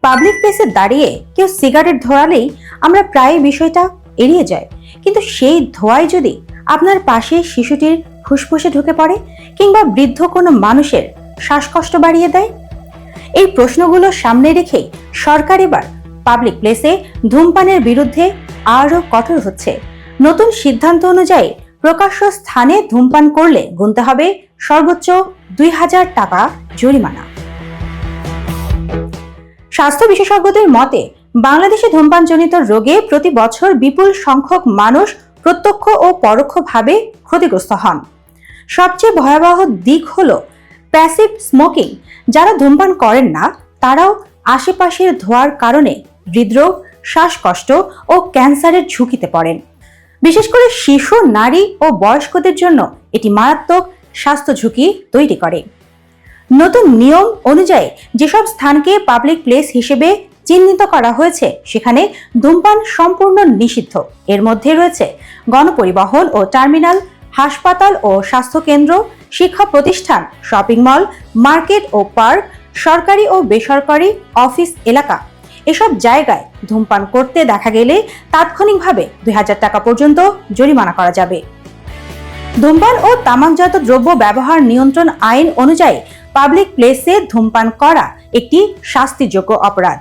Public প্লেসে দাঁড়িয়ে কেউ সিগারেট ধরালেই আমরা প্রায় বিষয়টা এড়িয়ে যাই, কিন্তু সেই ধোঁয়ায় যদি আপনার পাশে শিশুটির ফুসফুসে ঢুকে পড়ে কিংবা বৃদ্ধ কোনো মানুষের শ্বাসকষ্ট বাড়িয়ে দেয়, এই প্রশ্নগুলো সামনে রেখেই সরকার এবার পাবলিক প্লেসে ধূমপানের বিরুদ্ধে আরও কঠোর হচ্ছে। নতুন সিদ্ধান্ত অনুযায়ী প্রকাশ্য স্থানে ধূমপান করলে গুনতে হবে সর্বোচ্চ ২,০০০ টাকা জরিমানা। স্বাস্থ্য বিশেষজ্ঞদের মতে বাংলাদেশে ধূমপানজনিত রোগে প্রতি বছর বিপুল সংখ্যক মানুষ প্রত্যক্ষ ও পরোক্ষভাবে ক্ষতিগ্রস্ত হন। সবচেয়ে ভয়াবহ দিক হলো প্যাসিভ স্মোকিং। যারা ধূমপান করেন না তারাও আশেপাশের ধোঁয়ার কারণে হৃদরোগ, শ্বাসকষ্ট ও ক্যান্সারের ঝুঁকিতে পড়েন। বিশেষ করে শিশু, নারী ও বয়স্কদের জন্য এটি মারাত্মক স্বাস্থ্য ঝুঁকি তৈরি করে। নতুন নিয়ম অনুযায়ী যেসব স্থানকে পাবলিক প্লেস হিসেবে চিহ্নিত করা হয়েছে সেখানে ধূমপান সম্পূর্ণ নিষিদ্ধ। এর মধ্যে রয়েছে গণপরিবহন ও টার্মিনাল, হাসপাতাল ও স্বাস্থ্যকেন্দ্র, শিক্ষা প্রতিষ্ঠান, শপিং মল, মার্কেট ও পার্ক, সরকারি ও বেসরকারি অফিস এলাকা। এসব জায়গায় ধূমপান করতে দেখা গেলে তাৎক্ষণিকভাবে ২,০০০ টাকা পর্যন্ত জরিমানা করা যাবে। ধূমপান ও তামাকজাত দ্রব্য ব্যবহার নিয়ন্ত্রণ আইন অনুযায়ী পাবলিক প্লেসে ধূমপান করা একটি শাস্তিযোগ্য অপরাধ।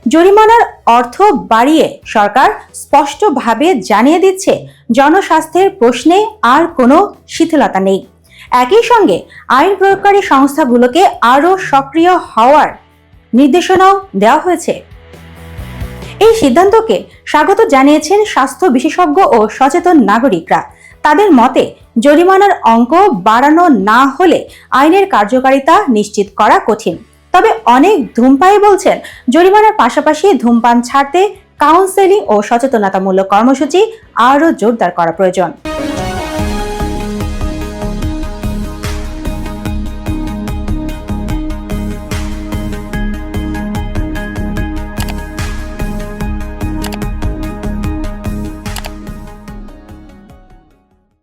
জরিমানার অর্থ বাড়িয়ে সরকার স্পষ্টভাবে জানিয়ে দিচ্ছে জনস্বাস্থ্যের প্রশ্নে আর কোনো শিথিলতা নেই। একই সঙ্গে আইন প্রয়োগকারী সংস্থাগুলোকে আরও সক্রিয় হওয়ার নির্দেশনাও দেওয়া হয়েছে। এই সিদ্ধান্তকে স্বাগত জানিয়েছেন স্বাস্থ্য বিশেষজ্ঞ ও সচেতন নাগরিকরা। তাদের মতে জরিমানার অঙ্ক বাড়ানো না হলে আইনের কার্যকারিতা নিশ্চিত করা কঠিন। তবে অনেক ধূমপায়ী বলছেন জরিমানার পাশাপাশি ধূমপান ছাড়তে কাউন্সেলিং ও সচেতনতামূলক কর্মসূচি আরও জোরদার করা প্রয়োজন।